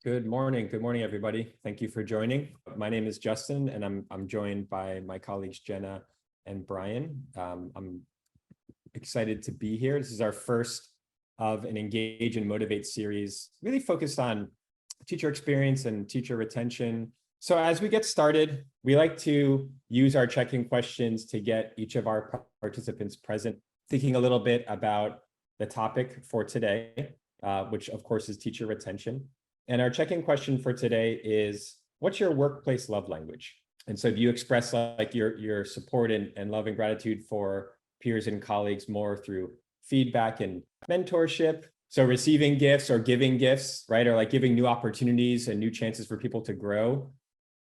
Good morning. Good morning, everybody. Thank you for joining. My name is Justin, and I'm joined by my colleagues Jenna and Brian. I'm excited to be here. This is our first of an Engage and Motivate series, really focused on teacher experience and teacher retention. So as we get started, we like to use our check-in questions to get each of our participants present, thinking a little bit about the topic for today, which of course is teacher retention. And our check-in question for today is, what's your workplace love language? And so do you express like your support and love and gratitude for peers and colleagues more through feedback and mentorship? So receiving gifts or giving gifts, right? Or like giving new opportunities and new chances for people to grow,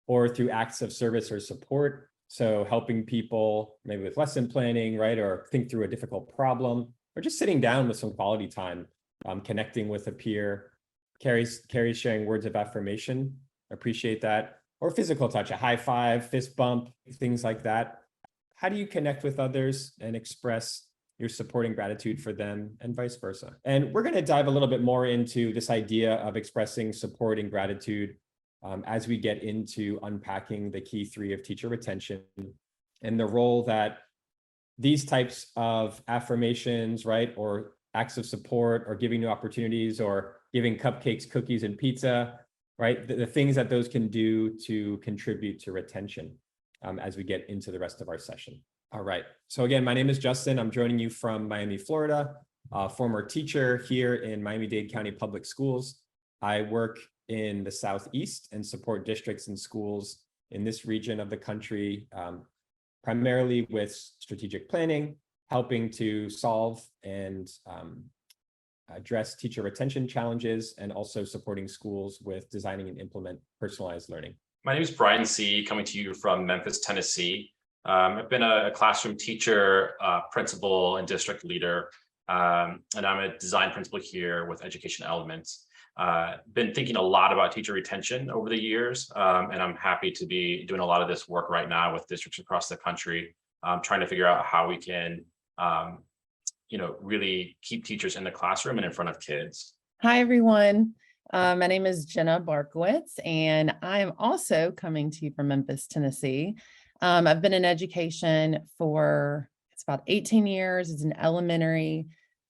or through acts of service or support. So helping people maybe with lesson planning, right? Or think through a difficult problem, or just sitting down with some quality time, connecting with a peer. Carrie's sharing words of affirmation, appreciate that. Or physical touch, a high five, fist bump, things like that. How do you connect with others and express your support and gratitude for them, and vice versa? And we're going to dive a little bit more into this idea of expressing support and gratitude as we get into unpacking the key three of teacher retention and the role that these types of affirmations, right, or acts of support, or giving new opportunities, or giving cupcakes, cookies, and pizza, right? The things that those can do to contribute to retention as we get into the rest of our session. All right. So again, my name is Justin. I'm joining you from Miami, Florida, former teacher here in Miami-Dade County Public Schools. I work in the Southeast and support districts and schools in this region of the country, primarily with strategic planning, helping to solve and address teacher retention challenges, and also supporting schools with designing and implement personalized learning. My name is Brian C., coming to you from Memphis, Tennessee. I've been a classroom teacher, principal, and district leader, and I'm a design principal here with Education Elements. Been thinking a lot about teacher retention over the years, and I'm happy to be doing a lot of this work right now with districts across the country, trying to figure out how we can really keep teachers in the classroom and in front of kids. Hi, everyone. My name is Jenna Barkowitz, and I'm also coming to you from Memphis, Tennessee. I've been in education for about 18 years as an elementary,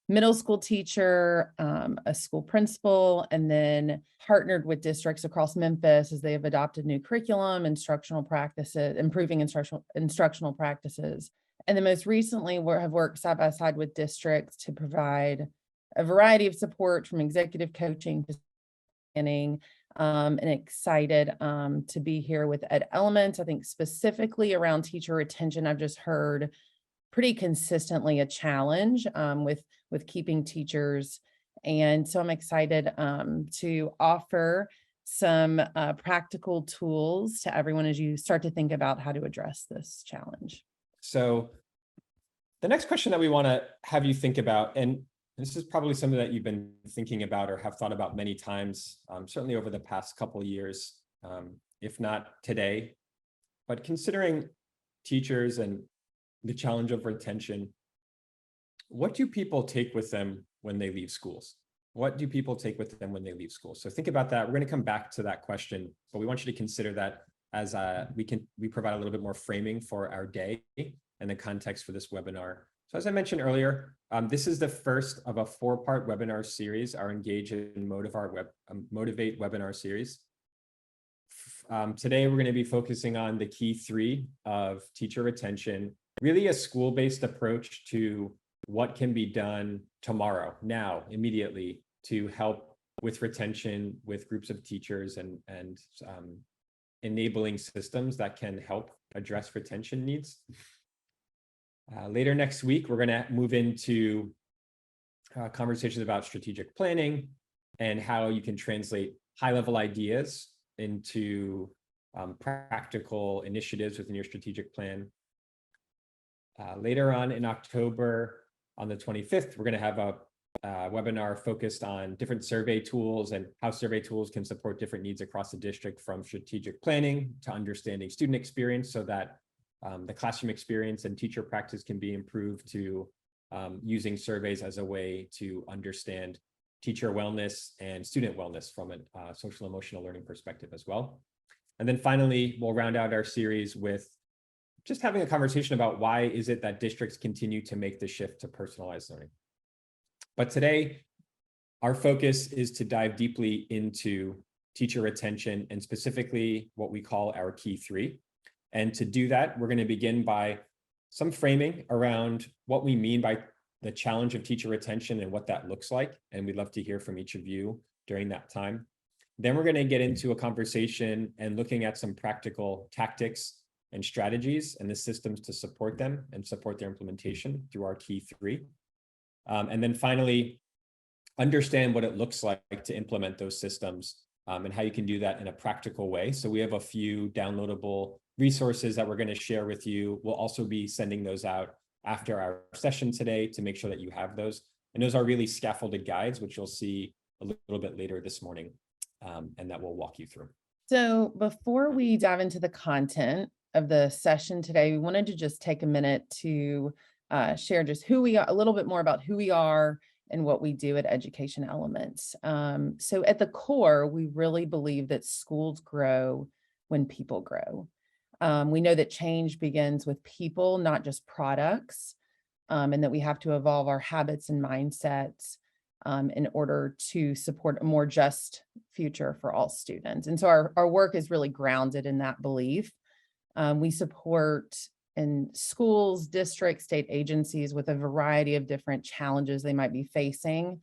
middle school teacher, a school principal, and then partnered with districts across Memphis as they have adopted new curriculum, instructional practices, improving instructional practices. And then most recently, have worked side by side with districts to provide a variety of support, from executive coaching to planning, and excited to be here with Ed Elements. I think specifically around teacher retention, I've just heard pretty consistently a challenge with keeping teachers. And so I'm excited to offer some practical tools to everyone as you start to think about how to address this challenge. So the next question that we want to have you think about, and this is probably something that you've been thinking about or have thought about many times, certainly over the past couple of years, if not today, but considering teachers and the challenge of retention, what do people take with them when they leave schools? What do people take with them when they leave school? So think about that. We're going to come back to that question, but we want you to consider that as we provide a little bit more framing for our day and the context for this webinar. So as I mentioned earlier, this is the first of a 4-part webinar series, our Engage and Motivate webinar series. Today, we're going to be focusing on the key three of teacher retention, really a school-based approach to what can be done tomorrow, now, immediately, to help with retention with groups of teachers and enabling systems that can help address retention needs. Later next week, we're going to move into conversations about strategic planning and how you can translate high-level ideas into practical initiatives within your strategic plan. Later on in October, on the 25th, we're going to have a webinar focused on different survey tools and how survey tools can support different needs across the district, from strategic planning to understanding student experience, so that the classroom experience and teacher practice can be improved, to using surveys as a way to understand teacher wellness and student wellness from a social emotional learning perspective as well. And then finally, we'll round out our series with just having a conversation about why is it that districts continue to make the shift to personalized learning. But today, our focus is to dive deeply into teacher retention and specifically what we call our key three. And to do that, we're going to begin by some framing around what we mean by the challenge of teacher retention and what that looks like. And we'd love to hear from each of you during that time. Then we're going to get into a conversation and looking at some practical tactics and strategies and the systems to support them and support their implementation through our key three. And then finally, understand what it looks like to implement those systems and how you can do that in a practical way. So we have a few downloadable resources that we're going to share with you. We'll also be sending those out after our session today to make sure that you have those. And those are really scaffolded guides, which you'll see a little bit later this morning, and that we'll walk you through. So before we dive into the content of the session today, we wanted to just take a minute to share just who we are, a little bit more about who we are and what we do at Education Elements. So at the core, we really believe that schools grow when people grow. We know that change begins with people, not just products, and that we have to evolve our habits and mindsets in order to support a more just future for all students. And so our work is really grounded in that belief. We support in schools, districts, state agencies with a variety of different challenges they might be facing.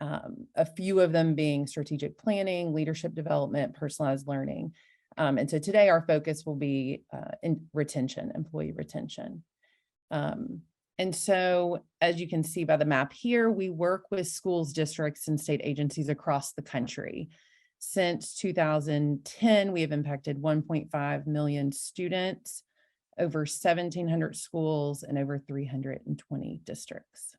A few of them being strategic planning, leadership development, personalized learning. And so today our focus will be in retention, employee retention. And so as you can see by the map here, we work with schools, districts, and state agencies across the country. Since 2010, we have impacted 1.5 million students, over 1,700 schools, and over 320 districts.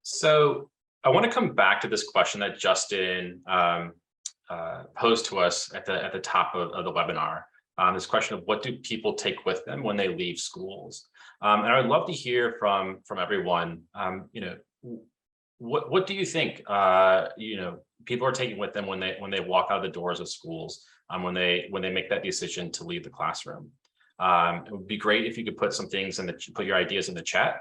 So I want to come back to this question that Justin posed to us at the top of the webinar. This question of what do people take with them when they leave schools? And I would love to hear from everyone. What do you think people are taking with them when they walk out of the doors of schools, when they make that decision to leave the classroom? It would be great if you could put some things put your ideas in the chat.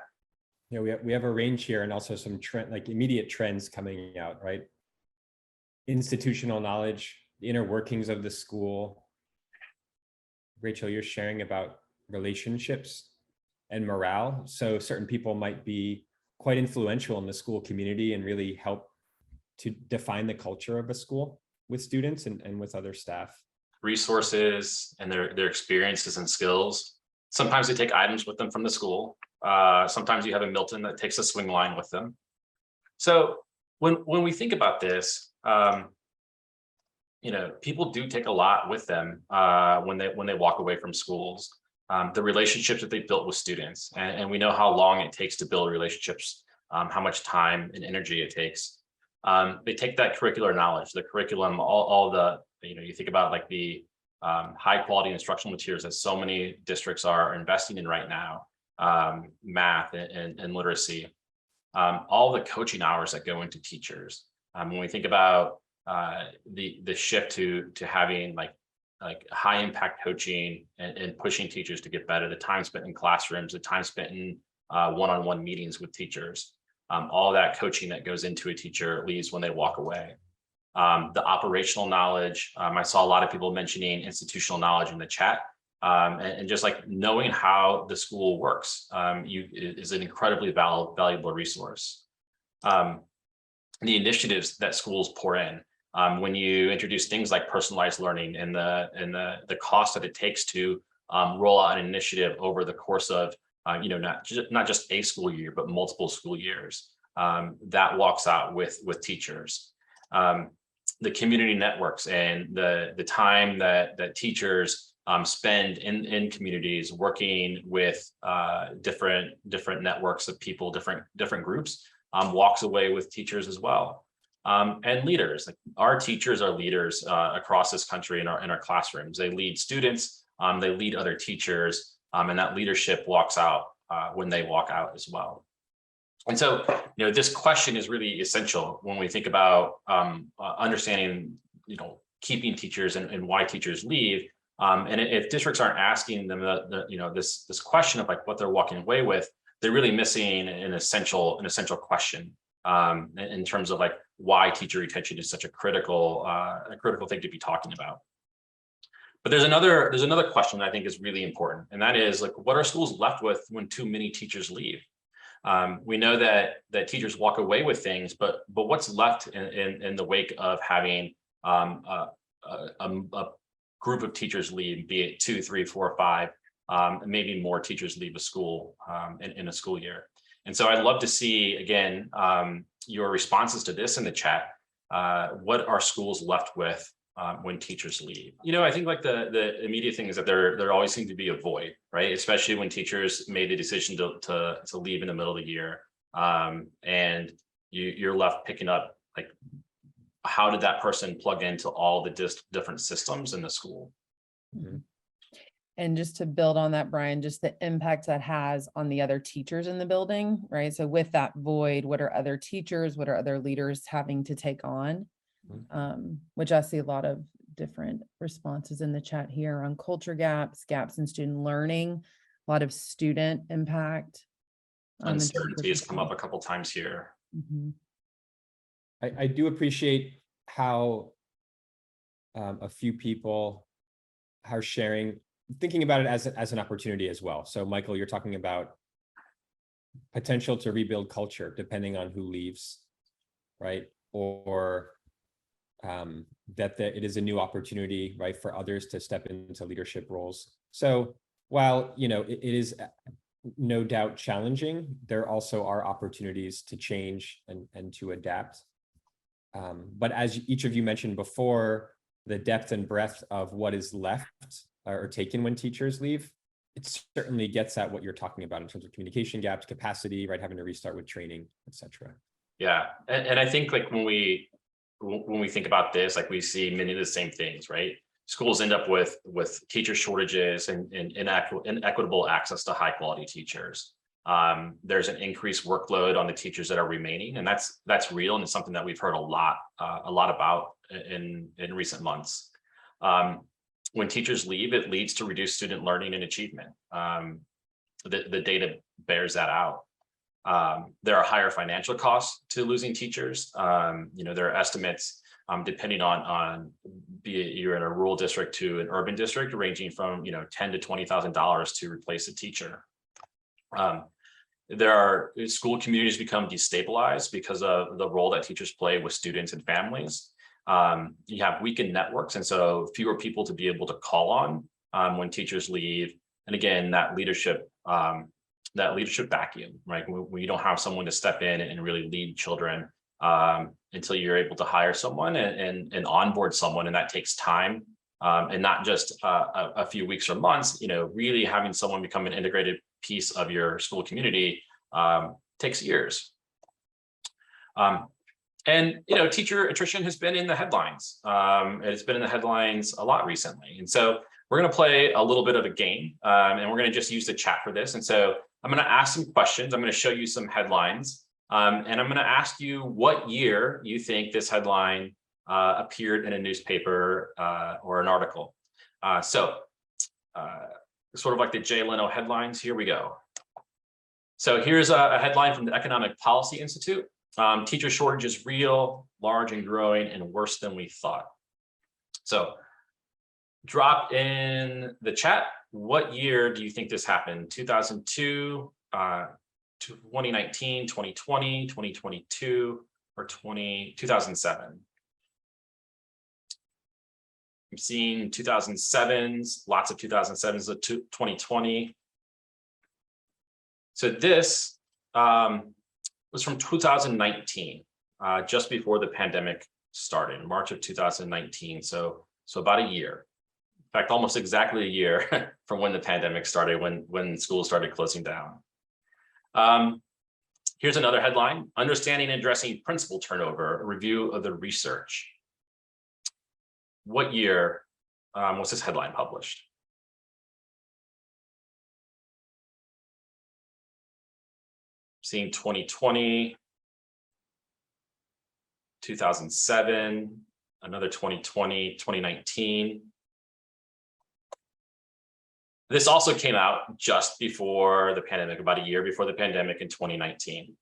Yeah, we have a range here and also some immediate trends coming out, right? Institutional knowledge, the inner workings of the school. Rachel, you're sharing about relationships and morale. So certain people might be quite influential in the school community and really help to define the culture of a school with students and with other staff. Resources and their experiences and skills. Sometimes they take items with them from the school. Sometimes you have a Milton that takes a swing line with them. So when we think about this, people do take a lot with them when they walk away from schools. The relationships that they built with students, and we know how long it takes to build relationships, how much time and energy it takes. They take that curricular knowledge, the curriculum, all the, you think about like the high quality instructional materials that so many districts are investing in right now, math and literacy, all the coaching hours that go into teachers. When we think about the shift to having like high impact coaching and pushing teachers to get better, the time spent in classrooms, the time spent in one-on-one meetings with teachers, all that coaching that goes into a teacher leaves when they walk away. The operational knowledge, I saw a lot of people mentioning institutional knowledge in the chat, and just like knowing how the school works is an incredibly valuable resource. The initiatives that schools pour in, when you introduce things like personalized learning and the cost that it takes to roll out an initiative over the course of not just a school year, but multiple school years, that walks out with teachers. The community networks and the time that teachers spend in communities working with different networks of people, different groups, walks away with teachers as well. And leaders, like our teachers are leaders across this country in our classrooms. They lead students, they lead other teachers, and that leadership walks out when they walk out as well. And so, this question is really essential when we think about understanding, keeping teachers and why teachers leave. And if districts aren't asking them this question of like what they're walking away with, they're really missing an essential question in terms of like why teacher retention is such a critical thing to be talking about. But there's another question that I think is really important, and that is like, what are schools left with when too many teachers leave? We know that teachers walk away with things, but what's left in the wake of having a group of teachers leave, be it 2, 3, 4, 5, maybe more teachers leave a school in a school year. And so I'd love to see, again, your responses to this in the chat. What are schools left with when teachers leave? I think like the immediate thing is that there always seems to be a void, right? Especially when teachers made the decision to leave in the middle of the year, and you're left picking up like, how did that person plug into all the different systems in the school? Mm-hmm. And just to build on that, Brian, just the impact that has on the other teachers in the building, right? So with that void, what are other teachers, what are other leaders having to take on? Which I see a lot of different responses in the chat here on culture gaps in student learning, a lot of student impact. Uncertainty has come up a couple times here. Mm-hmm. I do appreciate how a few people are sharing, thinking about it as an opportunity as well. So Michael, you're talking about potential to rebuild culture depending on who leaves, right? Or that it is a new opportunity, right, for others to step into leadership roles. So while it is no doubt challenging, there also are opportunities to change and to adapt. But as each of you mentioned before, the depth and breadth of what is left or taken when teachers leave, it certainly gets at what you're talking about in terms of communication gaps, capacity, right, having to restart with training, etc. Yeah, and I think like when we think about this, like we see many of the same things, right? Schools end up with teacher shortages and inequitable access to high quality teachers. There's an increased workload on the teachers that are remaining, and that's real, and it's something that we've heard a lot about in recent months. When teachers leave, it leads to reduced student learning and achievement. The data bears that out. There are higher financial costs to losing teachers. There are estimates depending on be it you're in a rural district to an urban district, ranging from $10,000 to $20,000 to replace a teacher. There are school communities become destabilized because of the role that teachers play with students and families. You have weakened networks, and so fewer people to be able to call on when teachers leave. And again, that leadership vacuum, right? When you don't have someone to step in and really lead children until you're able to hire someone and onboard someone, and that takes time, and not just a few weeks or months. Really having someone become an integrated piece of your school community takes years. And teacher attrition has been in the headlines. It's been in the headlines a lot recently, and so we're going to play a little bit of a game, and we're going to just use the chat for this. And so I'm going to ask some questions. I'm going to show you some headlines, and I'm going to ask you what year you think this headline appeared in a newspaper or an article. So sort of like the Jay Leno headlines. Here we go. So here's a headline from the Economic Policy Institute. Teacher shortage is real, large and growing, and worse than we thought. So drop in the chat. What year do you think this happened? 2002, 2019, 2020, 2022, or 2007? I'm seeing 2007s, lots of 2007s, 2020. So this was from 2019, just before the pandemic started, March of 2019. So about a year. In fact, almost exactly a year from when the pandemic started, when schools started closing down. Here's another headline: Understanding and Addressing Principal Turnover, a review of the research. What year was this headline published? seeing 2020, 2007, another 2020, 2019. This also came out just before the pandemic, about a year before the pandemic in 2019.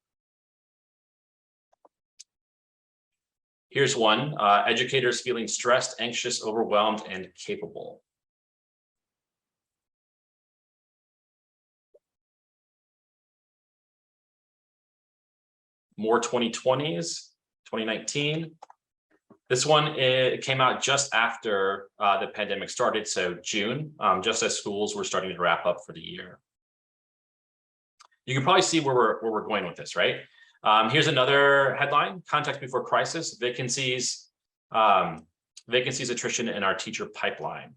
Here's one, educators feeling stressed, anxious, overwhelmed, and capable. More 2020s, 2019. This one, it came out just after the pandemic started, so June, just as schools were starting to wrap up for the year. You can probably see where we're going with this, right? Here's another headline: context before crisis, vacancies, attrition in our teacher pipeline.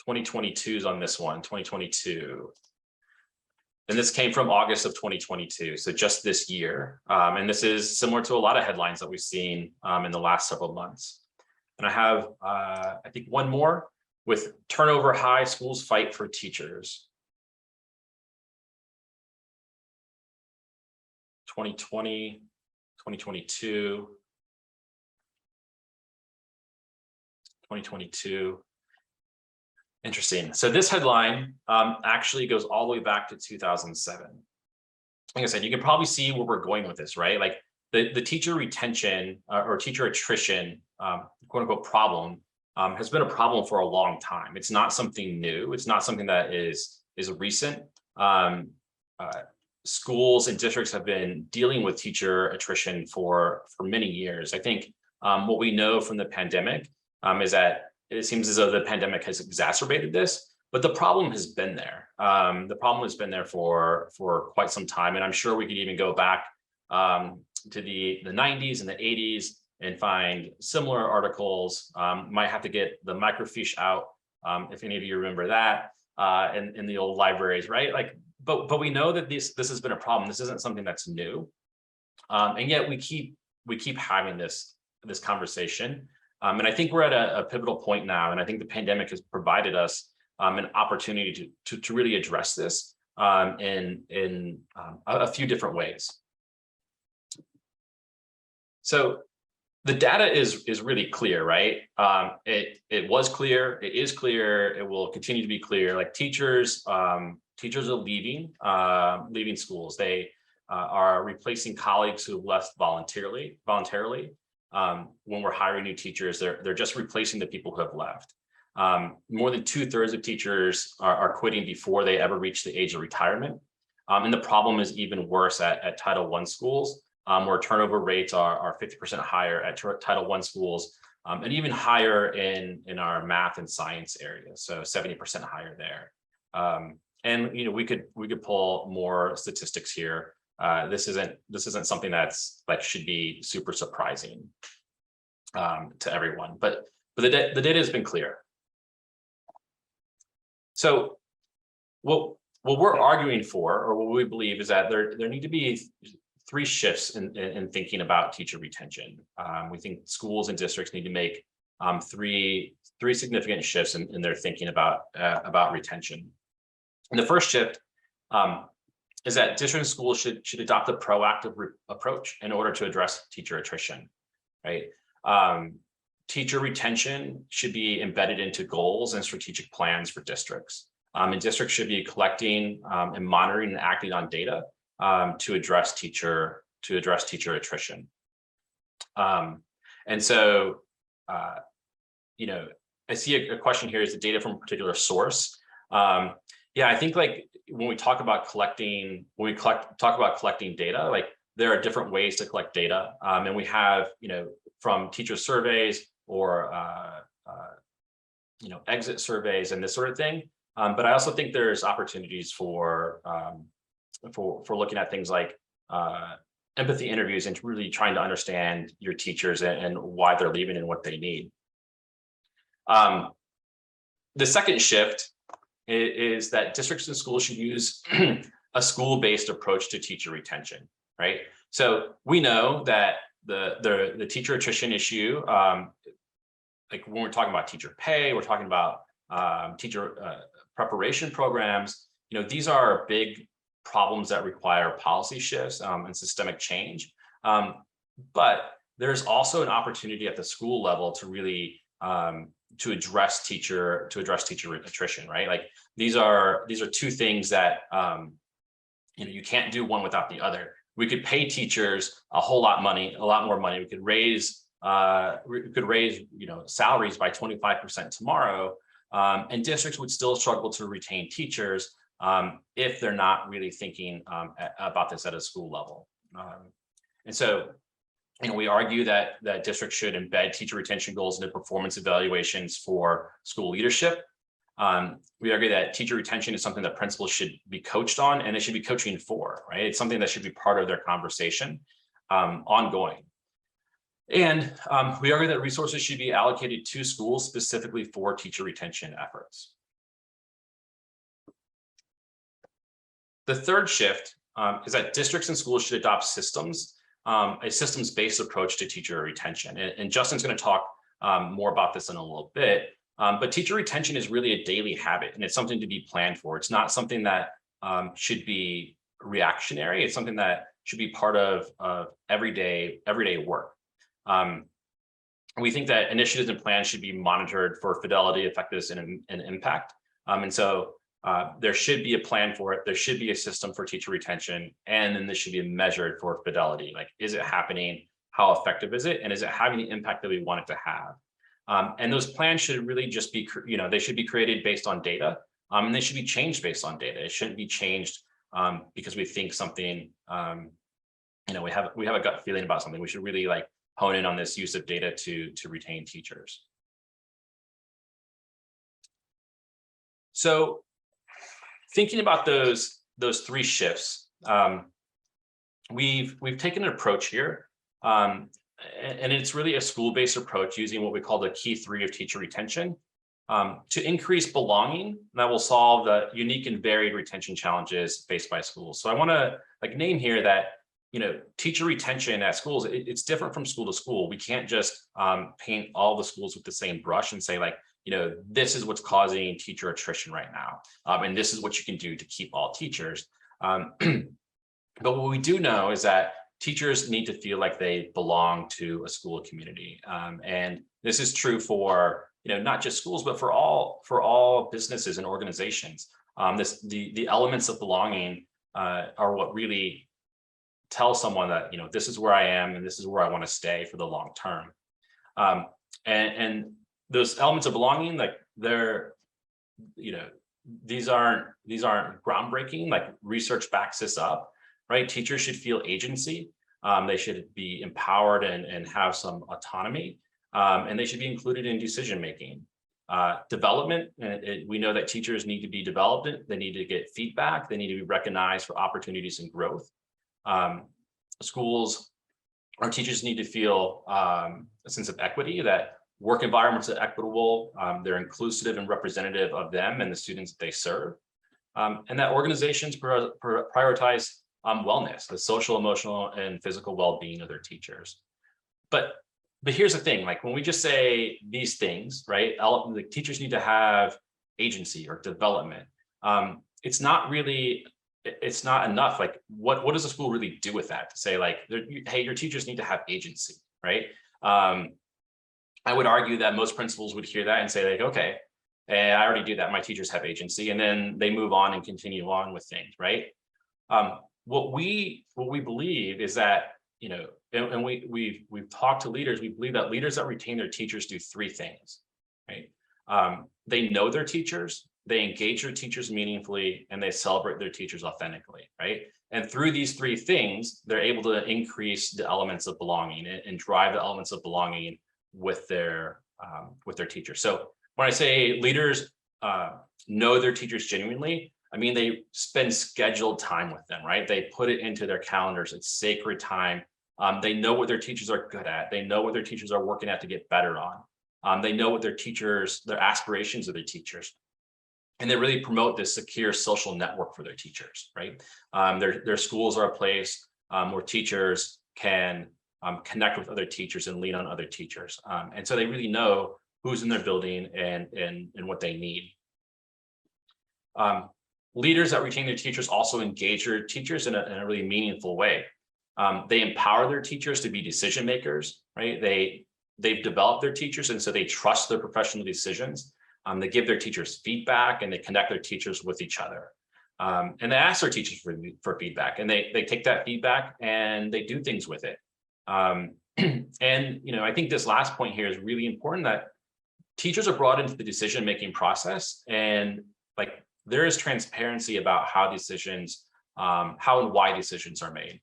'22 is on this one, 2022. And this came from August of 2022, so just this year. And this is similar to a lot of headlines that we've seen in the last several months. And I have, I think, one more with turnover high, schools fight for teachers. 2020, 2022, 2022. Interesting. So this headline actually goes all the way back to 2007. Like I said, you can probably see where we're going with this, right? Like the teacher retention or teacher attrition, quote unquote, problem has been a problem for a long time. It's not something new. It's not something that is recent. Schools and districts have been dealing with teacher attrition for many years. I think what we know from the pandemic is that it seems as though the pandemic has exacerbated this, but the problem has been there. The problem has been there for quite some time. And I'm sure we could even go back to the 90s and the 80s and find similar articles. Might have to get the microfiche out, if any of you remember that, in the old libraries, right? Like, but we know that this has been a problem. This isn't something that's new. And yet we keep having this conversation. And I think we're at a pivotal point now, and I think the pandemic has provided us an opportunity to really address this in a few different ways. So the data is really clear, right? It was clear, it is clear, it will continue to be clear. Like teachers are leaving schools. They are replacing colleagues who have left voluntarily. When we're hiring new teachers, they're just replacing the people who have left. More than 2/3 of teachers are quitting before they ever reach the age of retirement. And the problem is even worse at Title I schools, where turnover rates are 50% higher at Title I schools, and even higher in our math and science areas, so 70% higher there. And we could pull more statistics here. This isn't something that's should be super surprising to everyone, but the data has been clear. So what we're arguing for, or what we believe, is that there need to be 3 shifts in thinking about teacher retention. We think schools and districts need to make 3 significant shifts in their thinking about retention. And the first shift is that district schools should adopt a proactive approach in order to address teacher attrition, right? Teacher retention should be embedded into goals and strategic plans for districts. And districts should be collecting and monitoring and acting on data to address teacher attrition. And so, I see a question here: is the data from a particular source? Yeah, I think when we talk about collecting data, like there are different ways to collect data, and we have from teacher surveys or exit surveys and this sort of thing. But I also think there's opportunities for looking at things like empathy interviews and really trying to understand your teachers and why they're leaving and what they need. The second shift is that districts and schools should use a school-based approach to teacher retention, right? So we know that the teacher attrition issue, like when we're talking about teacher pay, we're talking about teacher preparation programs. These are big problems that require policy shifts and systemic change. But there's also an opportunity at the school level to really to address teacher attrition, right? Like these are two things that you can't do one without the other. We could pay teachers a lot more money. We could raise salaries by 25% tomorrow, and districts would still struggle to retain teachers if they're not really thinking about this at a school level. And so, we argue that districts should embed teacher retention goals into performance evaluations for school leadership. We argue that teacher retention is something that principals should be coached on, and they should be coaching for, right? It's something that should be part of their conversation ongoing. And we argue that resources should be allocated to schools specifically for teacher retention efforts. The third shift is that districts and schools should adopt a systems-based approach to teacher retention. And Justin's going to talk more about this in a little bit. But teacher retention is really a daily habit, and it's something to be planned for. It's not something that should be reactionary. It's something that should be part of everyday work. We think that initiatives and plans should be monitored for fidelity, effectiveness, and impact. And so there should be a plan for it. There should be a system for teacher retention, and then this should be measured for fidelity. Like, is it happening? How effective is it? And is it having the impact that we want it to have? And those plans should really just be, they should be created based on data, and they should be changed based on data. It shouldn't be changed because we think something, we have a gut feeling about something. We should really hone in on this use of data to retain teachers. So thinking about those three shifts, we've taken an approach here. And it's really a school-based approach using what we call the key three of teacher retention to increase belonging that will solve the unique and varied retention challenges faced by schools. So I want to name here that, teacher retention at schools, it's different from school to school. We can't just paint all the schools with the same brush and say this is what's causing teacher attrition right now. And this is what you can do to keep all teachers. But what we do know is that teachers need to feel like they belong to a school community. And this is true for, not just schools, but for all businesses and organizations. The elements of belonging are what really tell someone that, this is where I am and this is where I want to stay for the long term. And those elements of belonging, these aren't groundbreaking, research backs this up. Right? Teachers should feel agency. They should be empowered and have some autonomy, and they should be included in decision making. Development, we know that teachers need to be developed. They need to get feedback. They need to be recognized for opportunities and growth. Schools, our teachers need to feel a sense of equity, that work environments are equitable, they're inclusive and representative of them and the students that they serve, and that organizations prioritize wellness, the social, emotional, and physical well-being of their teachers. But here's the thing, when we just say these things, right? The teachers need to have agency or development. It's not enough. What does a school really do with that? To say hey, your teachers need to have agency, right? I would argue that most principals would hear that and say okay, I already do that. My teachers have agency, and then they move on and continue on with things, right? What we believe is that, and we've talked to leaders, we believe that leaders that retain their teachers do three things, right? They know their teachers, they engage their teachers meaningfully, and they celebrate their teachers authentically, right? And through these three things, they're able to increase the elements of belonging and drive the elements of belonging with their teachers. So when I say leaders know their teachers genuinely, I mean, they spend scheduled time with them, right? They put it into their calendars. It's sacred time. They know what their teachers are good at. They know what their teachers are working at to get better on. They know what their aspirations of their teachers. And they really promote this secure social network for their teachers, right? Their schools are a place where teachers can connect with other teachers and lean on other teachers. And so they really know who's in their building and what they need. Leaders that retain their teachers also engage their teachers in a really meaningful way. They empower their teachers to be decision makers, right? They've developed their teachers, and so they trust their professional decisions. They give their teachers feedback, and they connect their teachers with each other. And they ask their teachers for feedback, and they take that feedback and they do things with it. And I think this last point here is really important, that teachers are brought into the decision-making process, and like there is transparency about how decisions, how and why decisions are made.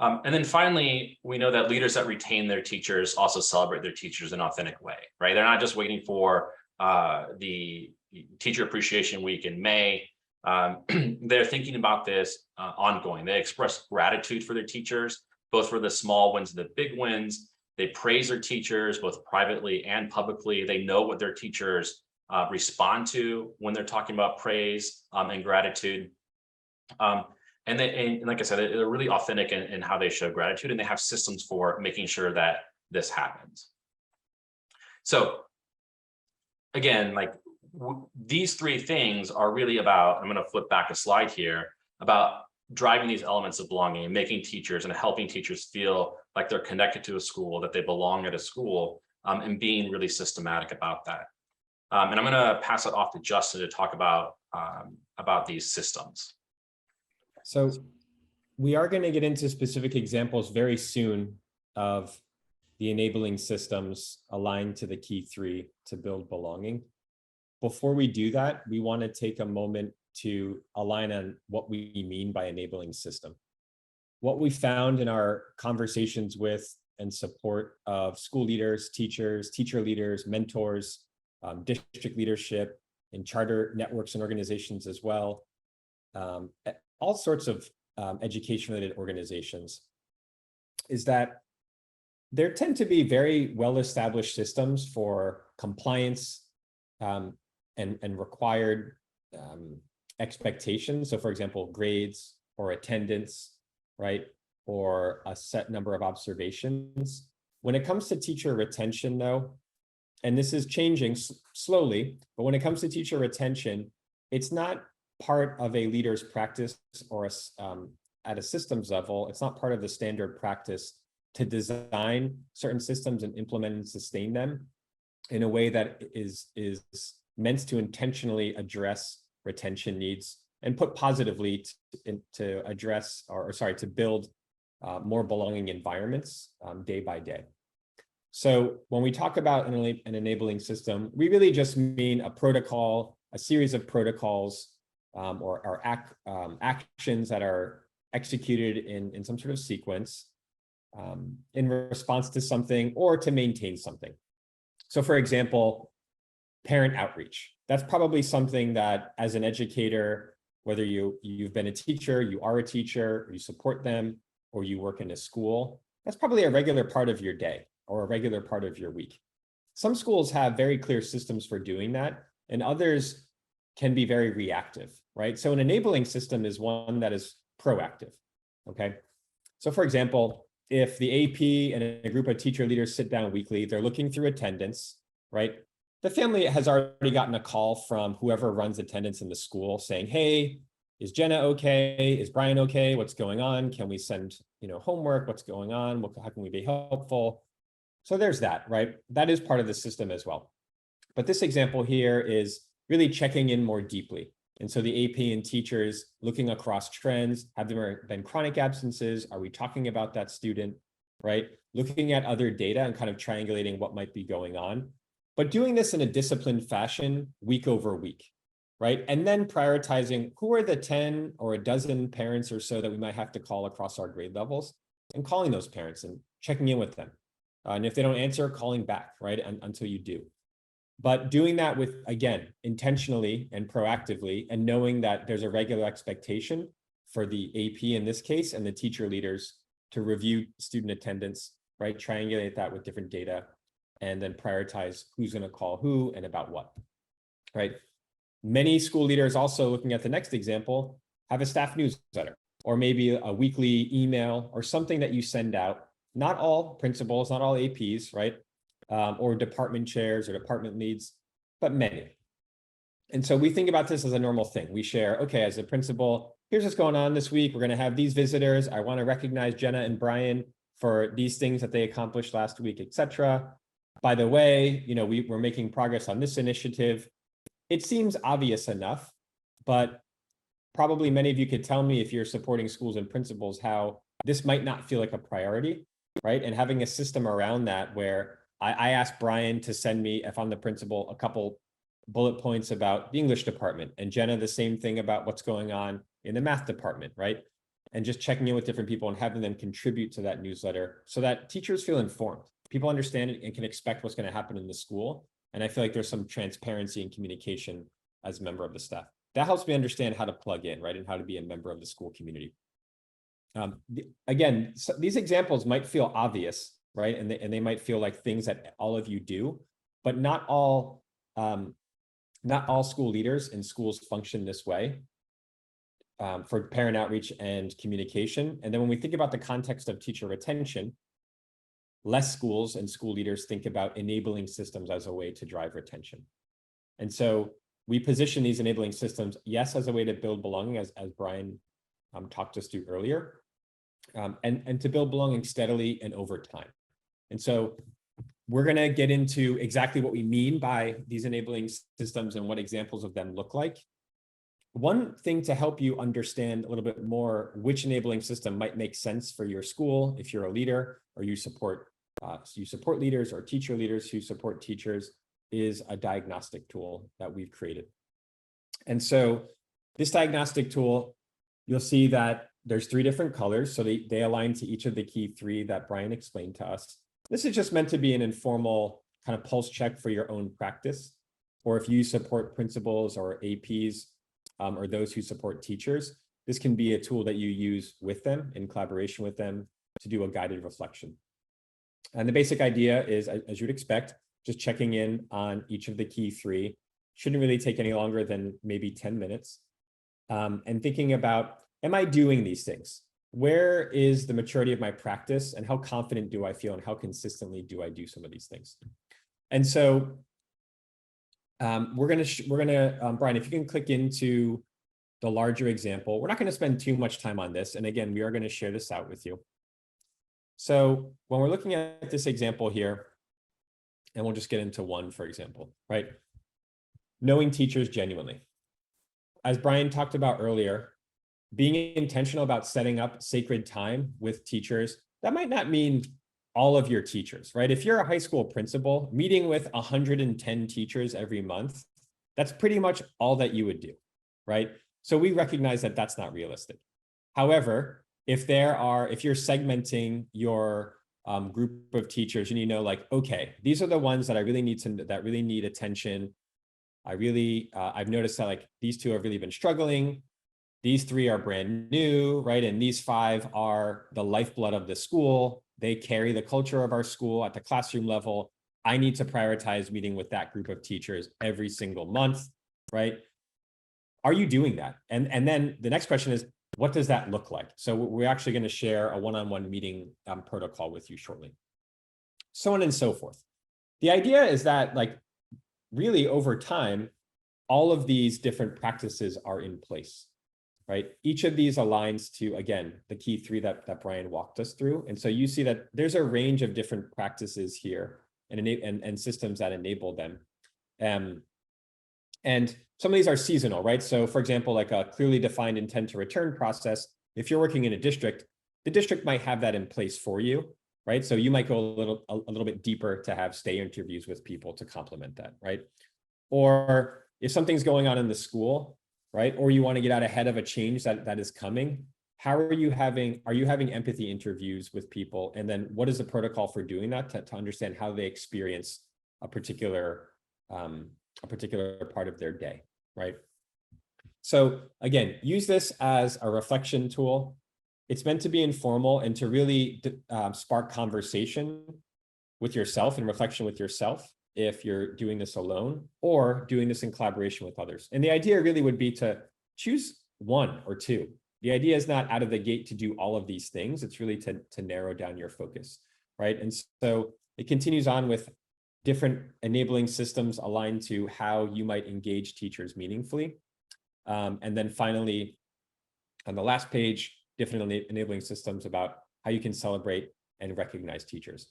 And then finally, we know that leaders that retain their teachers also celebrate their teachers in an authentic way, right? They're not just waiting for the Teacher Appreciation Week in May. They're thinking about this ongoing. They express gratitude for their teachers, both for the small wins and the big wins. They praise their teachers, both privately and publicly. They know what their teachers respond to when they're talking about praise and gratitude. And like I said, they're really authentic in how they show gratitude, and they have systems for making sure that this happens. So again, like these three things are really about, I'm going to flip back a slide here, about driving these elements of belonging and making teachers and helping teachers feel like they're connected to a school, that they belong at a school, and being really systematic about that. And I'm going to pass it off to Justin to talk about these systems. So we are going to get into specific examples very soon of the enabling systems aligned to the key three to build belonging. Before we do that, we want to take a moment to align on what we mean by enabling system. What we found in our conversations with and support of school leaders, teachers, teacher leaders, mentors, district leadership, and charter networks and organizations as well, all sorts of education-related organizations, is that there tend to be very well-established systems for compliance and required expectations. So for example, grades or attendance, right? Or a set number of observations. When it comes to teacher retention though, and this is changing slowly, but when it comes to teacher retention, it's not part of a leader's practice or at a systems level. It's not part of the standard practice to design certain systems and implement and sustain them in a way that is meant to intentionally address retention needs and put positively to address to build more belonging environments day by day. So when we talk about an enabling system, we really just mean a protocol, a series of protocols or actions that are executed in some sort of sequence in response to something or to maintain something. So for example, parent outreach. That's probably something that as an educator, whether you've been a teacher, you are a teacher, or you support them, or you work in a school, that's probably a regular part of your day or a regular part of your week. Some schools have very clear systems for doing that, and others can be very reactive, right? So an enabling system is one that is proactive, okay? So for example, if the AP and a group of teacher leaders sit down weekly, they're looking through attendance, right? The family has already gotten a call from whoever runs attendance in the school saying, hey, is Jenna okay? Is Brian okay? What's going on? Can we send, homework? What's going on? How can we be helpful? So there's that, right? That is part of the system as well. But this example here is really checking in more deeply. And so the AP and teachers looking across trends, have there been chronic absences? Are we talking about that student, right? Looking at other data and kind of triangulating what might be going on, but doing this in a disciplined fashion week over week, right? And then prioritizing who are the 10 or a dozen parents or so that we might have to call across our grade levels, and calling those parents and checking in with them. And if they don't answer, calling back, right? Until you do. But doing that with, again, intentionally and proactively, and knowing that there's a regular expectation for the AP in this case and the teacher leaders to review student attendance, right? Triangulate that with different data, and then prioritize who's going to call who and about what, right? Many school leaders also, looking at the next example, have a staff newsletter or maybe a weekly email or something that you send out. Not all principals, not all APs, right? or department chairs or department leads, but many. And so we think about this as a normal thing. We share, okay, as a principal, here's what's going on this week. We're going to have these visitors. I want to recognize Jenna and Brian for these things that they accomplished last week, etc. By the way, we're making progress on this initiative. It seems obvious enough, but probably many of you could tell me, if you're supporting schools and principals, how this might not feel like a priority, right? And having a system around that where I asked Brian to send me, if I'm the principal, a couple bullet points about the English department, and Jenna the same thing about what's going on in the math department, right? And just checking in with different people and having them contribute to that newsletter so that teachers feel informed. People understand it and can expect what's going to happen in the school. And I feel like there's some transparency and communication as a member of the staff. That helps me understand how to plug in, right? And how to be a member of the school community. Again, so these examples might feel obvious, right? And they might feel like things that all of you do, but not all school leaders in schools function this way for parent outreach and communication. And then when we think about the context of teacher retention, less schools and school leaders think about enabling systems as a way to drive retention. And so we position these enabling systems, yes, as a way to build belonging, as Brian talked us through earlier, and to build belonging steadily and over time. And so we're going to get into exactly what we mean by these enabling systems and what examples of them look like. One thing to help you understand a little bit more which enabling system might make sense for your school, if you're a leader or you support leaders or teacher leaders who support teachers, is a diagnostic tool that we've created. And so this diagnostic tool, you'll see that there's 3 different colors. So they align to each of the key 3 that Brian explained to us. This is just meant to be an informal kind of pulse check for your own practice, or if you support principals or APs or those who support teachers, this can be a tool that you use with them in collaboration with them to do a guided reflection. And the basic idea is, as you'd expect, just checking in on each of the key 3. Shouldn't really take any longer than maybe 10 minutes. And thinking about, am I doing these things? Where is the maturity of my practice, and how confident do I feel, and how consistently do I do some of these things? And so we're gonna Brian, if you can click into the larger example. We're not going to spend too much time on this, and again, we are going to share this out with you. So when we're looking at this example here, and we'll just get into one, for example, right? Knowing teachers genuinely. As Brian talked about earlier, being intentional about setting up sacred time with teachers, that might not mean all of your teachers, right? If you're a high school principal, meeting with 110 teachers every month, that's pretty much all that you would do, right? So we recognize that that's not realistic. However, if you're segmenting your group of teachers and you know, like, okay, these are the ones that I really need that really need attention. I've noticed that like these 2 have really been struggling. These 3 are brand new, right? And these 5 are the lifeblood of the school. They carry the culture of our school at the classroom level. I need to prioritize meeting with that group of teachers every single month, right? Are you doing that? And then the next question is, what does that look like? So we're actually going to share a one-on-one meeting protocol with you shortly. So on and so forth. The idea is that, like, really over time, all of these different practices are in place, right? Each of these aligns to, again, the key 3 that Brian walked us through. And so you see that there's a range of different practices here and systems that enable them. And some of these are seasonal, right? So for example, like a clearly defined intent to return process, if you're working in a district, the district might have that in place for you, right? So you might go a little bit deeper to have stay interviews with people to complement that, right? Or if something's going on in the school, right? Or you want to get out ahead of a change that is coming, are you having empathy interviews with people? And then what is the protocol for doing that to understand how they experience a particular part of their day, right? So again, use this as a reflection tool. It's meant to be informal and to really spark conversation with yourself and reflection with yourself if you're doing this alone or doing this in collaboration with others. And the idea really would be to choose 1 or 2. The idea is not out of the gate to do all of these things. It's really to narrow down your focus, right? And so it continues on with different enabling systems aligned to how you might engage teachers meaningfully. And then finally, on the last page, different enabling systems about how you can celebrate and recognize teachers.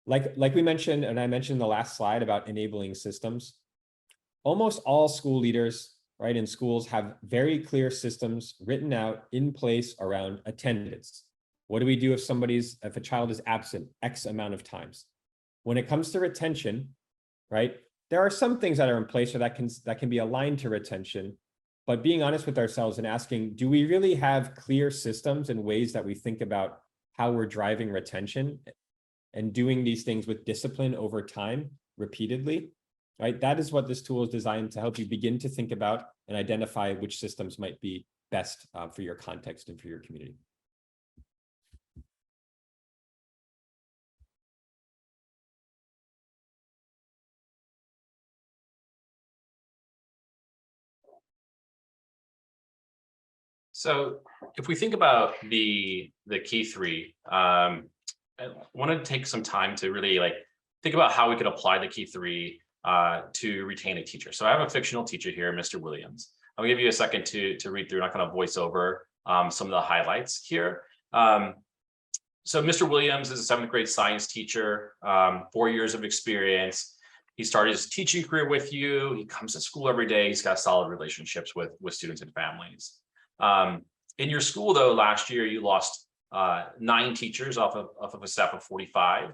Like we mentioned, and I mentioned in the last slide about enabling systems, almost all school leaders, right, in schools have very clear systems written out in place around attendance. What do we do if a child is absent X amount of times? When it comes to retention, right, there are some things that are in place that can be aligned to retention, but being honest with ourselves and asking, do we really have clear systems and ways that we think about how we're driving retention and doing these things with discipline over time repeatedly, right? That is what this tool is designed to help you begin to think about and identify which systems might be best for your context and for your community. So if we think about the key three, I want to take some time to really think about how we could apply the key three to retain a teacher. So I have a fictional teacher here, Mr. Williams. I'll give you a second to read through. I'm not going to voice over some of the highlights here. So Mr. Williams is a 7th grade science teacher, 4 years of experience. He started his teaching career with you. He comes to school every day. He's got solid relationships with students and families. In your school, though, last year you lost 9 teachers off of a staff of 45.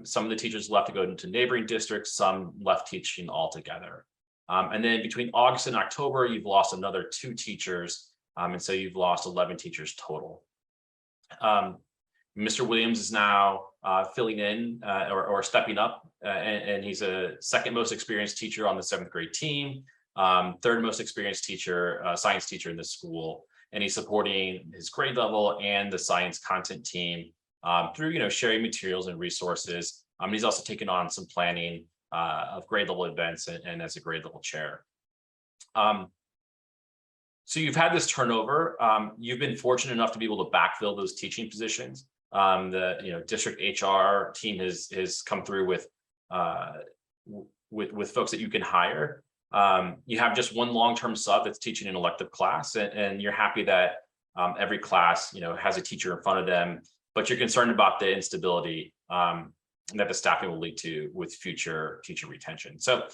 Some of the teachers left to go into neighboring districts, some left teaching altogether. And then between August and October, you've lost another 2 teachers. And so you've lost 11 teachers total. Mr. Williams is now filling in or stepping up, and he's a 2nd most experienced teacher on the 7th grade team. 3rd most experienced teacher, science teacher in the school, and he's supporting his grade level and the science content team through sharing materials and resources. He's also taken on some planning of grade level events and as a grade level chair. So you've had this turnover. You've been fortunate enough to be able to backfill those teaching positions. The district HR team has come through with folks that you can hire. You have just one long-term sub that's teaching an elective class, and you're happy that every class has a teacher in front of them, but you're concerned about the instability that the staffing will lead to with future teacher retention. So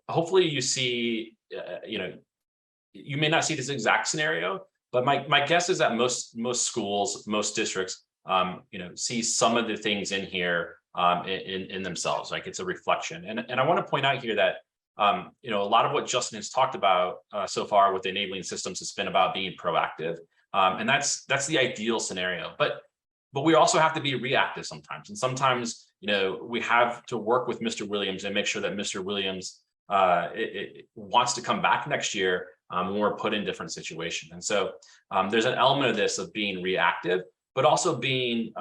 hopefully you see, you may not see this exact scenario, but my guess is that most schools, most districts see some of the things in here in themselves. Like, it's a reflection, and I want to point out here that a lot of what Justin has talked about so far with the enabling systems has been about being proactive, and that's the ideal scenario. But we also have to be reactive sometimes, and sometimes we have to work with Mr. Williams and make sure that Mr. Williams wants to come back next year when we're put in different situations. And so there's an element of this of being reactive, but also being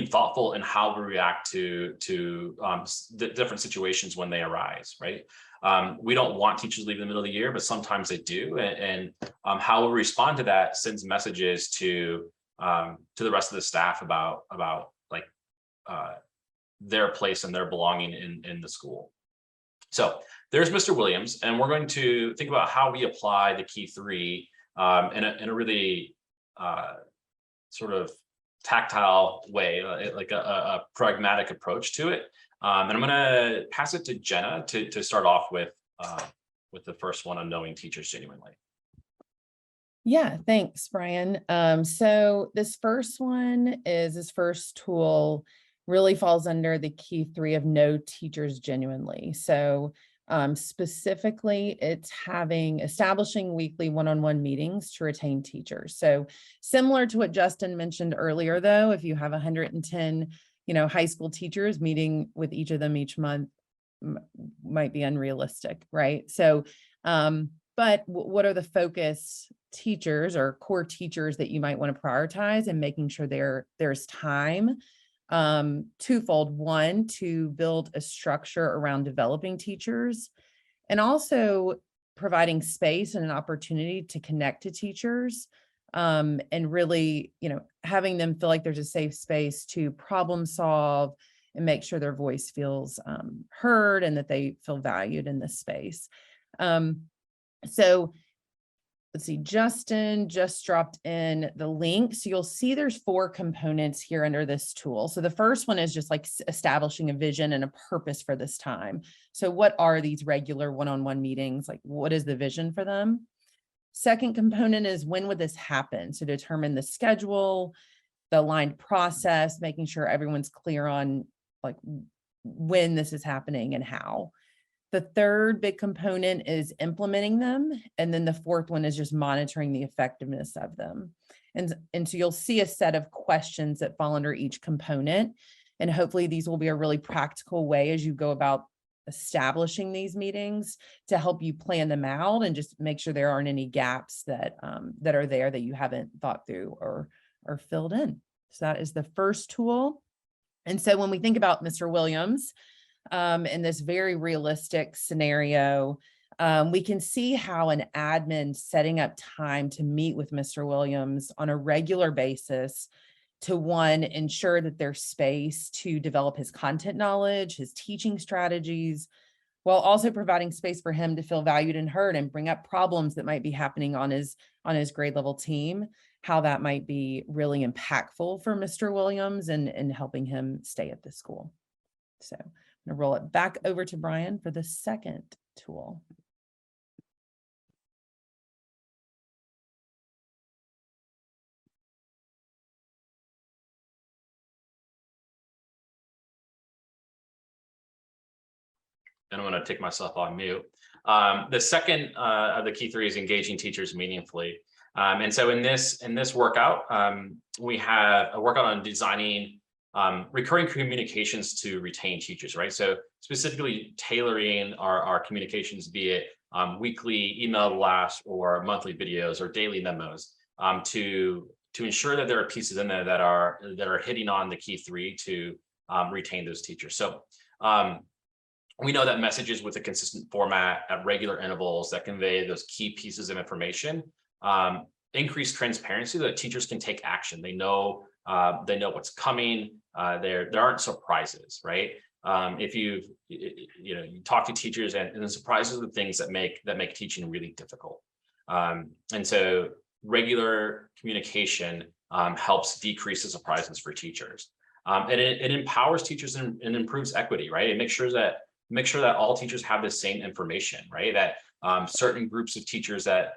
thoughtful in how we react to the different situations when they arise, right? We don't want teachers to leave in the middle of the year, but sometimes they do. And how we respond to that sends messages to the rest of the staff about their place and their belonging in the school. So there's Mr. Williams, and we're going to think about how we apply the key three in a really sort of tactile way, like a pragmatic approach to it. And I'm going to pass it to Jenna to start off with the first one on knowing teachers genuinely. Yeah, thanks, Brian. So this first tool really falls under the key three of know teachers genuinely. So specifically, it's establishing weekly one-on-one meetings to retain teachers. So similar to what Justin mentioned earlier, though, if you have 110, high school teachers, meeting with each of them each month might be unrealistic, right? So, but what are the focus teachers or core teachers that you might want to prioritize, and making sure there's time twofold. One, to build a structure around developing teachers, and also providing space and an opportunity to connect to teachers, and really, having them feel like there's a safe space to problem solve, and make sure their voice feels heard and that they feel valued in this space. So let's see, Justin just dropped in the link. So you'll see there's 4 components here under this tool. So the first one is just like establishing a vision and a purpose for this time. So what are these regular one-on-one meetings? Like, what is the vision for them? Second component is, when would this happen? So determine the schedule, the aligned process, making sure everyone's clear on like when this is happening and how. The third big component is implementing them. And then the fourth one is just monitoring the effectiveness of them. And so you'll see a set of questions that fall under each component. And hopefully these will be a really practical way as you go about establishing these meetings to help you plan them out and just make sure there aren't any gaps that that are there that you haven't thought through or filled in. So that is the first tool. And so when we think about Mr. Williams, in this very realistic scenario, we can see how an admin setting up time to meet with Mr. Williams on a regular basis to, one, ensure that there's space to develop his content knowledge, his teaching strategies, while also providing space for him to feel valued and heard and bring up problems that might be happening on his grade level team, how that might be really impactful for Mr. Williams and helping him stay at the school. So I'm going to roll it back over to Brian for the second tool. And I'm going to take myself on mute. The second of the key 3 is engaging teachers meaningfully. And so in this workout, we have a workout on designing recurring communications to retain teachers, right? So specifically tailoring our communications, be it weekly email blasts or monthly videos or daily memos, to ensure that there are pieces in there that are hitting on the key 3 to retain those teachers. So we know that messages with a consistent format at regular intervals that convey those key pieces of information increase transparency so that teachers can take action. They know what's coming. There aren't surprises, right? If you talk to teachers and the surprises are the things that make teaching really difficult. And so regular communication helps decrease the surprises for teachers. And it empowers teachers and improves equity, right? It makes sure that all teachers have the same information, right? That certain groups of teachers that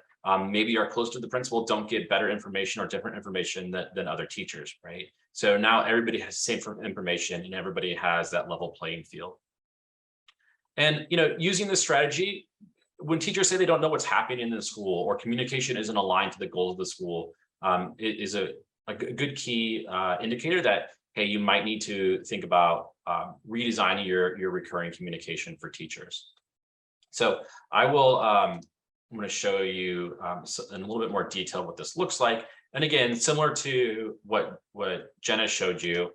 maybe are close to the principal don't get better information or different information than other teachers, right? So now everybody has the same information and everybody has that level playing field. And using this strategy, when teachers say they don't know what's happening in the school or communication isn't aligned to the goals of the school, it is a good key indicator that, hey, you might need to think about redesigning your recurring communication for teachers. So I'm going to show you in a little bit more detail what this looks like. And again, similar to what Jenna showed you,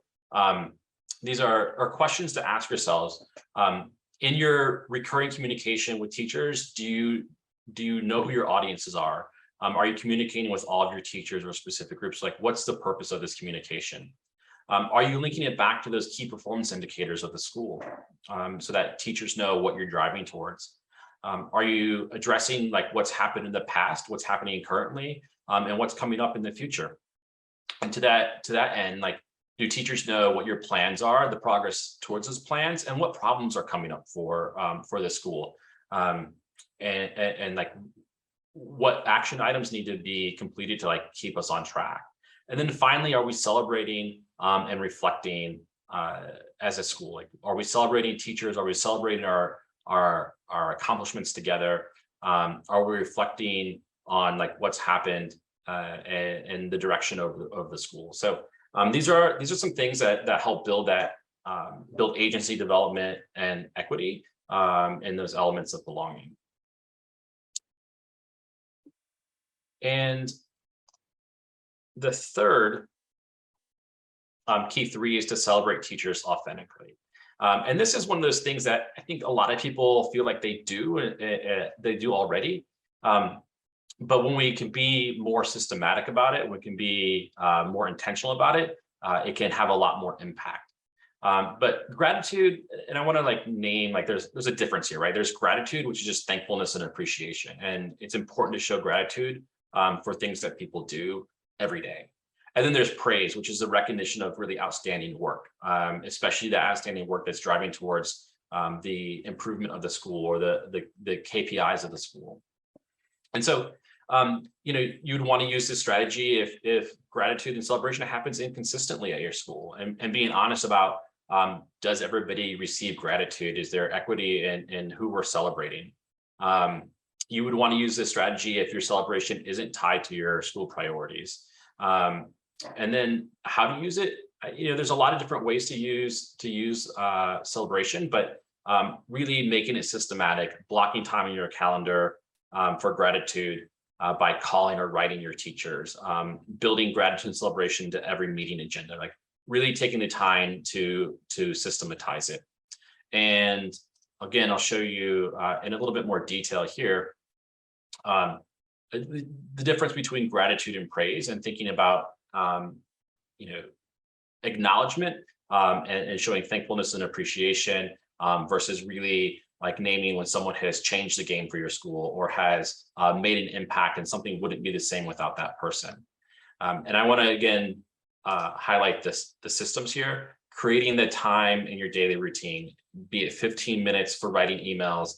these are questions to ask yourselves. In your recurring communication with teachers, do you know who your audiences are? Are you communicating with all of your teachers or specific groups? Like, what's the purpose of this communication? Are you linking it back to those key performance indicators of the school so that teachers know what you're driving towards? Are you addressing like what's happened in the past, what's happening currently, and what's coming up in the future? And to that end, like, do teachers know what your plans are, the progress towards those plans, and what problems are coming up for the school, and like what action items need to be completed to like keep us on track? And then finally, are we celebrating and reflecting as a school? Like, are we celebrating teachers? Are we celebrating our accomplishments together? Are we reflecting on like what's happened and the direction of the school? So these are some things that help build agency development and equity in those elements of belonging. And the third key 3 is to celebrate teachers authentically. And this is one of those things that I think a lot of people feel like they do already. But when we can be more systematic about it, we can be more intentional about it, it can have a lot more impact. But gratitude, and I want to like name, like there's a difference here, right? There's gratitude, which is just thankfulness and appreciation. And it's important to show gratitude for things that people do every day. And then there's praise, which is the recognition of really outstanding work, especially the outstanding work that's driving towards the improvement of the school or the KPIs of the school. And so, you'd want to use this strategy if gratitude and celebration happens inconsistently at your school, and being honest about, does everybody receive gratitude? Is there equity in who we're celebrating? You would want to use this strategy if your celebration isn't tied to your school priorities. And then how to use it, there's a lot of different ways to use celebration, but really making it systematic, blocking time in your calendar for gratitude by calling or writing your teachers, building gratitude and celebration to every meeting agenda, like really taking the time to systematize it. And again, I'll show you in a little bit more detail here the difference between gratitude and praise, and thinking about acknowledgement and showing thankfulness and appreciation versus really like naming when someone has changed the game for your school or has made an impact and something wouldn't be the same without that person. And I want to again highlight the systems here, creating the time in your daily routine, be it 15 minutes for writing emails,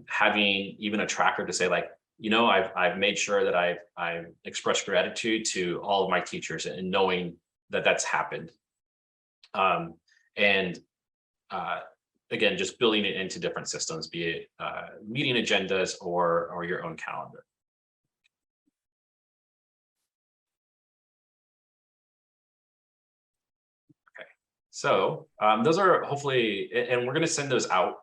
having even a tracker to say like, I've made sure that I've expressed gratitude to all of my teachers, and knowing that that's happened. Again, just building it into different systems, be it meeting agendas or your own calendar. Okay, so those are hopefully, and we're going to send those out,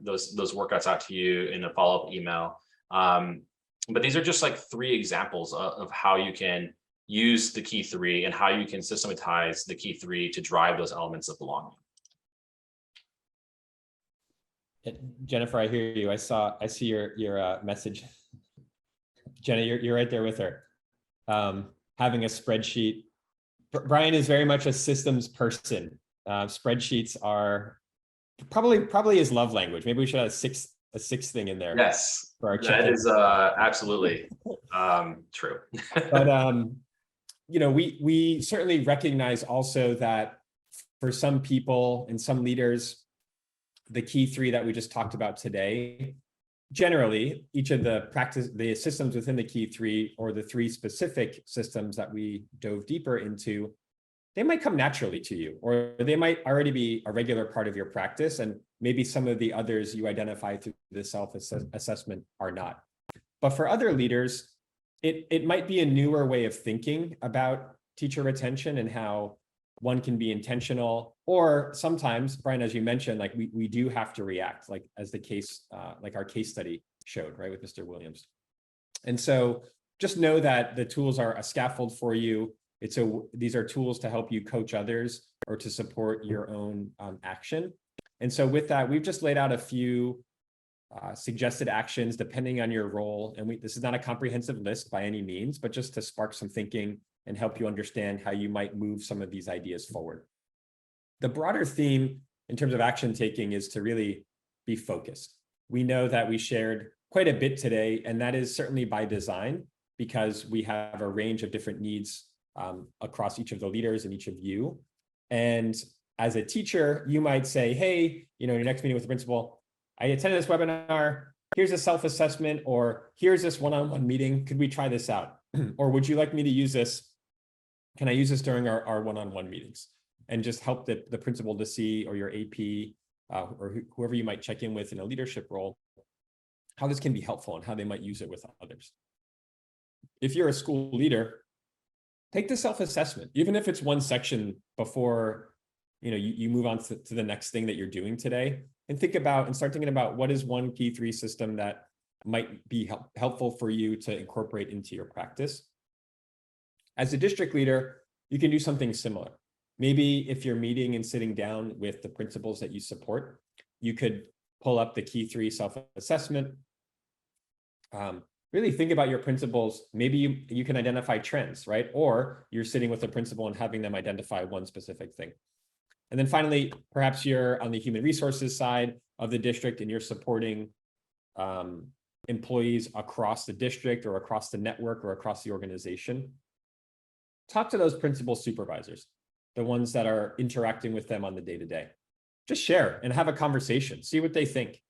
those workouts out to you in a follow-up email. But these are just like 3 examples of how you can use the key 3 and how you can systematize the key 3 to drive those elements of belonging. Jennifer, I hear you. I see your message. Jenna, you're right there with her. Having a spreadsheet. Brian is very much a systems person. Spreadsheets are probably his love language. Maybe we should have a sixth thing in there. Yes, for our that is absolutely true. But we certainly recognize also that for some people and some leaders, the key 3 that we just talked about today, generally each of the systems within the key 3 or the 3 specific systems that we dove deeper into, they might come naturally to you, or they might already be a regular part of your practice. And maybe some of the others you identify through the self-assessment are not. But for other leaders, it might be a newer way of thinking about teacher retention and how one can be intentional, or sometimes, Brian, as you mentioned, like we do have to react, like as the case, like our case study showed, right, with Mr. Williams. And so just know that the tools are a scaffold for you. These are tools to help you coach others or to support your own action. And so with that, we've just laid out a few suggested actions depending on your role. And this is not a comprehensive list by any means, but just to spark some thinking and help you understand how you might move some of these ideas forward. The broader theme in terms of action taking is to really be focused. We know that we shared quite a bit today, and that is certainly by design, because we have a range of different needs across each of the leaders and each of you. And as a teacher, you might say, hey, your next meeting with the principal, I attended this webinar, here's a self-assessment, or here's this one-on-one meeting, could we try this out? Or would you like me to use this? Can I use this during our one-on-one meetings? And just help the principal to see, or your AP, or whoever you might check in with in a leadership role, how this can be helpful and how they might use it with others. If you're a school leader, take the self-assessment, even if it's one section before you move on to the next thing that you're doing today, and start thinking about what is one key 3 system that might be helpful for you to incorporate into your practice. As a district leader, you can do something similar. Maybe if you're meeting and sitting down with the principals that you support, you could pull up the key 3 self-assessment. Really think about your principals. Maybe you can identify trends, right? Or you're sitting with a principal and having them identify one specific thing. And then finally, perhaps you're on the human resources side of the district and you're supporting employees across the district or across the network or across the organization. Talk to those principal supervisors, the ones that are interacting with them on the day-to-day. Just share and have a conversation, see what they think.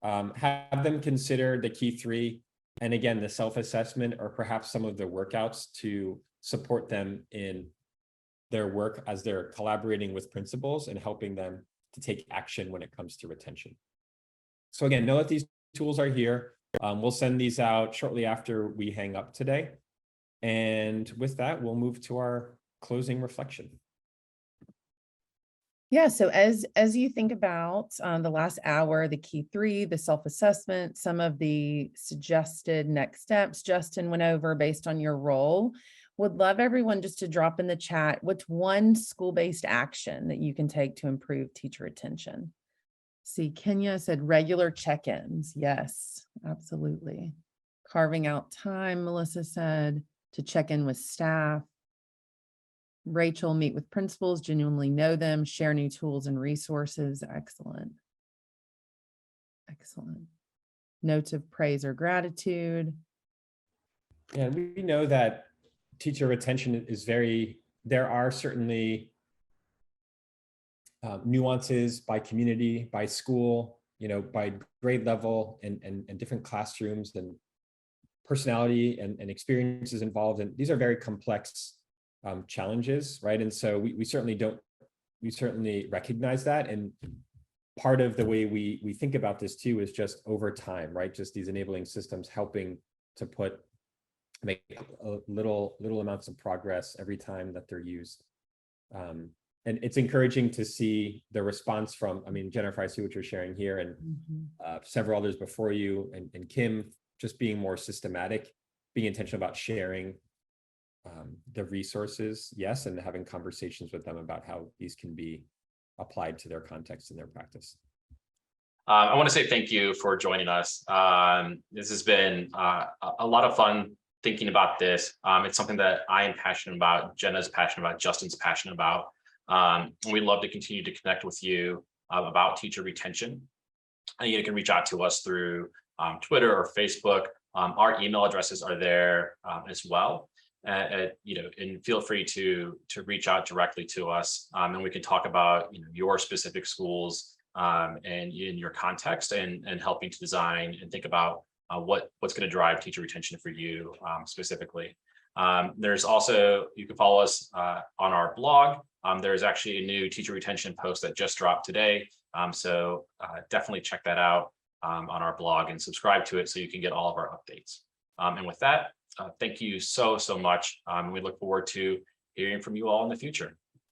Have them consider the key three, and again, the self-assessment or perhaps some of the workouts to support them in their work as they're collaborating with principals and helping them to take action when it comes to retention. So again, know that these tools are here. We'll send these out shortly after we hang up today. And with that, we'll move to our closing reflection. Yeah, so as you think about the last hour, the key three, the self-assessment, some of the suggested next steps Justin went over based on your role, would love everyone just to drop in the chat, what's one school-based action that you can take to improve teacher retention? See, Kenya said regular check-ins. Yes, absolutely. Carving out time, Melissa said, to check in with staff. Rachel, meet with principals, genuinely know them, share new tools and resources. Excellent. Excellent. Notes of praise or gratitude. Yeah, we know that teacher retention is there are certainly nuances by community, by school, by grade level and different classrooms and personality and experiences involved. And these are very complex challenges, right? And so we certainly recognize that. And part of the way we think about this too is just over time, right? Just these enabling systems helping to make little amounts of progress every time that they're used. And it's encouraging to see the response from, Jennifer, I see what you're sharing here, and several others before you, and Kim, just being more systematic, being intentional about sharing the resources, yes, and having conversations with them about how these can be applied to their context and their practice. I want to say thank you for joining us. This has been a lot of fun thinking about this. It's something that I am passionate about, Jenna's passionate about, Justin's passionate about. We'd love to continue to connect with you about teacher retention. And you can reach out to us through Twitter or Facebook. Our email addresses are there as well. And feel free to reach out directly to us, and we can talk about your specific schools and in your context, and helping to design and think about what's going to drive teacher retention for you specifically. There's also, you can follow us on our blog. There's actually a new teacher retention post that just dropped today, so definitely check that out on our blog and subscribe to it so you can get all of our updates. And with that, thank you so much. We look forward to hearing from you all in the future.